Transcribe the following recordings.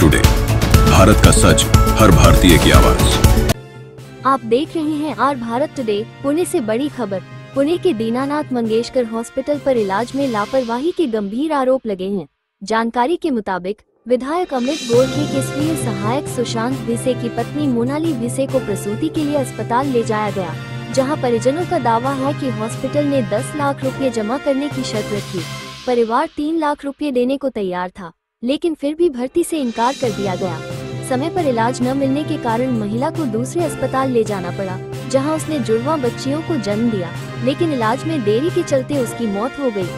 Today, Bharat का सच, हर भारतीय की आवाज। आप देख रहे हैं आर भारत टुडे। पुणे से बड़ी खबर। पुणे के दीनानाथ मंगेशकर हॉस्पिटल पर इलाज में लापरवाही के गंभीर आरोप लगे हैं। जानकारी के मुताबिक विधायक अमित गोरखे के स्वीय सहायक सुशांत भिसे की पत्नी मोनाली भिसे को प्रसूति के लिए अस्पताल ले जाया गया, जहां परिजनों का दावा है कि हॉस्पिटल ने 10 लाख रुपए जमा करने की शर्त रखी। परिवार 3 लाख रुपए देने को तैयार था, लेकिन फिर भी भर्ती से इनकार कर दिया गया। समय पर इलाज न मिलने के कारण महिला को दूसरे अस्पताल ले जाना पड़ा, जहां उसने जुड़वा बच्चियों को जन्म दिया, लेकिन इलाज में देरी के चलते उसकी मौत हो गई।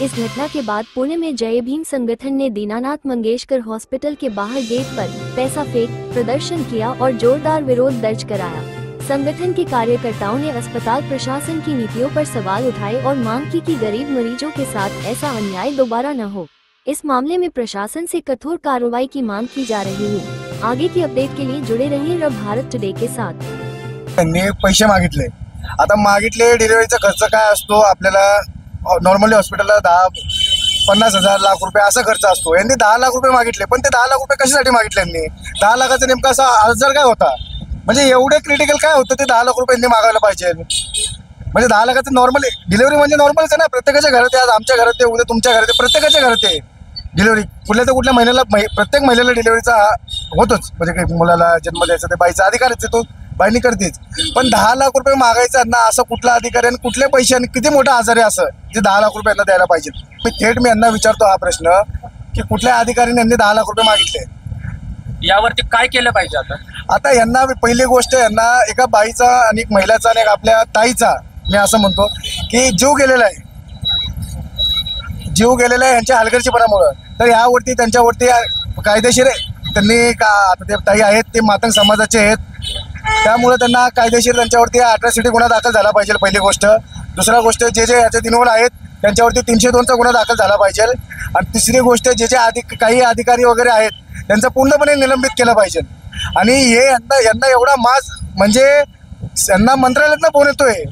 इस घटना के बाद पुणे में जय भीम संगठन ने दीनानाथ मंगेशकर हॉस्पिटल के बाहर गेट पर पैसा फेंक प्रदर्शन किया और जोरदार विरोध दर्ज कराया। संगठन के कार्यकर्ताओं ने अस्पताल प्रशासन की नीतियों पर सवाल उठाए और मांग की कि गरीब मरीजों के साथ ऐसा अन्याय दोबारा न हो। इस मामले में प्रशासन से कठोर कार्रवाई की मांग की जा रही है। आगे की अपडेट के लिए जुड़े रहिए रब भारत टुडे के साथ। त्यांनी पैसे मागितले। आता मागितले डिलिव्हरीचा खर्च काय असतो आपल्याला नॉर्मली हॉस्पिटलला 50,000 लाख रुपये असा खर्च असतो। यांनी 10 लाख रुपये मागितले, पण ते 10 लाख रुपये कशासाठी मागितले यांनी? 10 लाखाचा नेमका असा अर्ज काय होता? म्हणजे एवढे क्रिटिकल काय होतं ते 10 लाख रुपये यांनी मागायला पाहिजे? म्हणजे 10 लाखाचं नॉर्मल डिलिव्हरी म्हणजे नॉर्मलच आहे ना, प्रत्येकाच्या घरात आहे। आज आमच्या घरात आहे, उद्या तुमच्या घरात आहे, प्रत्येकाच्या घरात आहे डिलिव्हरी। कुठल्या तर कुठल्या महिन्याला प्रत्येक महिलेला डिलिव्हरीचा होतोच, म्हणजे काही मुलाला जन्म द्यायचा ते बाईचा अधिकारच आहे, तो बाईनी करतेच। पण 10 लाख रुपये मागायचा ना, असं कुठला अधिकारी आणि कुठले पैसे आणि किती मोठा आजार आहे असं जे 10 लाख रुपये यांना द्यायला पाहिजे? मी यांना विचारतो हा प्रश्न की कुठल्या अधिकाऱ्याने यांनी 10 लाख रुपये मागितले? यावरती काय केलं पाहिजे? आता यांना पहिली गोष्ट यांना एका बाईचा आणि एक महिलाचा आणि आपल्या ताईचा मी असं म्हणतो की जीव गेलेला आहे यांच्या हलगर्जीपणामुळे। तर यावरती त्यांच्यावरती कायदेशीर त्यांनी का आता ते ताई आहेत ते मातंग समाजाचे आहेत, त्यामुळे त्यांना कायदेशीर त्यांच्यावरती अट्रॉसिटी गुन्हा दाखल झाला पाहिजे पहिली गोष्ट। दुसरा गोष्ट जे याच्यात इन्व्हॉल्व आहेत त्यांच्यावरती 302चा गुन्हा दाखल झाला पाहिजे। आणि तिसरी गोष्ट जे काही अधिकारी वगैरे आहेत त्यांचं पूर्णपणे निलंबित केलं पाहिजे। आणि हे यांना एवढा माज म्हणजे यांना मंत्रालयातनं फोन येतोय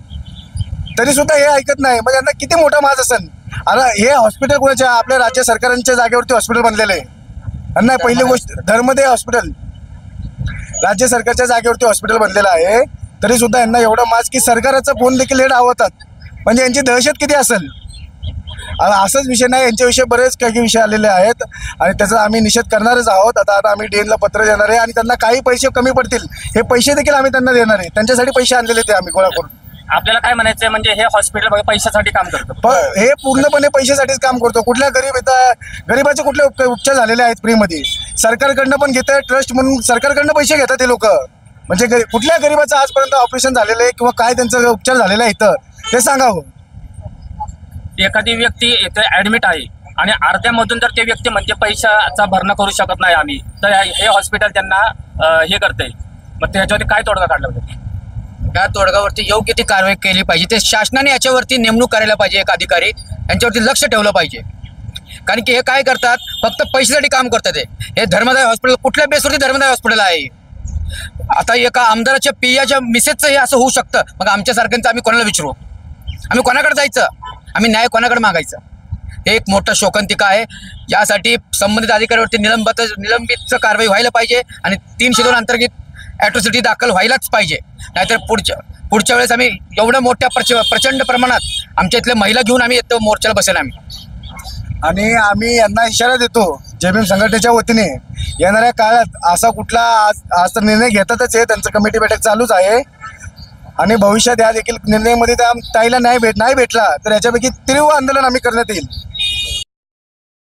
तरी सुद्धा हे ऐकत नाही, म्हणजे यांना किती मोठा माज असेल? आता हे हॉस्पिटल कोणाच्या आपल्या राज्य सरकारांच्या जागेवरती हॉस्पिटल बनलेलं आहे। यांना पहिली गोष्ट धर्मदेव हॉस्पिटल राज्य सरकारच्या जागेवरती हॉस्पिटल बनलेलं आहे, तरी सुद्धा यांना एवढा माज की सरकारचा फोन देखील हे डावतात, म्हणजे यांची दहशत किती असेल? असंच विषय नाही, यांच्याविषयी बरेच काही विषय आलेले आहेत आणि त्याचा आम्ही निषेध करणारच आहोत। आता आम्ही DNला पत्र देणार आहे आणि त्यांना काही पैसे कमी पडतील हे पैसे देखील आम्ही त्यांना देणार आहे। त्यांच्यासाठी पैसे आणलेले ते आम्ही गोळा करून। आपल्याला काय म्हणायचंय म्हणजे हे हॉस्पिटल पैशासाठी काम करतं? हे पूर्णपणे पैशासाठीच काम करतो। कुठल्या गरीबाचे कुठले उपचार झालेले आहेत फ्रीमध्ये? सरकारकडनं पण घेत आहे, ट्रस्ट म्हणून सरकारकडनं पैसे घेतात ते लोक। म्हणजे कुठल्या गरीबाचं आजपर्यंत ऑपरेशन झालेलं आहे किंवा काय त्यांचा उपचार झालेला आहे इथं ते सांगावं। एखादी व्यक्ती इथे ऍडमिट आहे आणि अर्ध्यामधून जर ते व्यक्ती म्हणजे पैशाचा भरणा करू शकत नाही आम्ही, तर हे हॉस्पिटल त्यांना हे करते, मग त्याच्यावरती काय तोडगा काढला पाहिजे? त्या तोडगावरती योग्य ती कारवाई केली पाहिजे। ते शासनाने याच्यावरती नेमणूक करायला पाहिजे, एक अधिकारी यांच्यावरती लक्ष ठेवलं पाहिजे। कारण की हे काय करतात, फक्त पैशासाठी काम करतात। हे धर्मदाय हॉस्पिटल कुठल्या बेसवरती धर्मदाय हॉस्पिटल आहे? आता एका आमदाराच्या पियाच्या मिसेसचं हे असं होऊ शकतं, मग आमच्यासारख्यांचं आम्ही कोणाला विचारू? आम्ही कोणाकडे जायचं? आम्ही न्याय कोणाकडे मागायचं? हे एक मोठं शोकांतिका आहे। यासाठी संबंधित अधिकाऱ्यावरती निलंबित कारवाई व्हायला पाहिजे आणि 302 अंतर्गत ॲट्रॉसिटी दाखल व्हायलाच पाहिजे। नाहीतर पुढच्या वेळेस आम्ही एवढ्या मोठ्या प्रचंड प्रमाणात आमच्या इथल्या महिला घेऊन आम्ही येतो मोर्चाला बसेल आम्ही। आणि आम्ही यांना इशारा देतो जय भीम संघटनेच्या वतीने येणाऱ्या काळात असा कुठला आज तर निर्णय घेतातच आहे, त्यांचं कमिटी बैठक चालूच आहे आणि भविष्यात या देखील निर्णयामध्ये त्या ताईला नाही भेटला तर याच्यापैकी तीव्र आंदोलन आम्ही करण्यात येईल।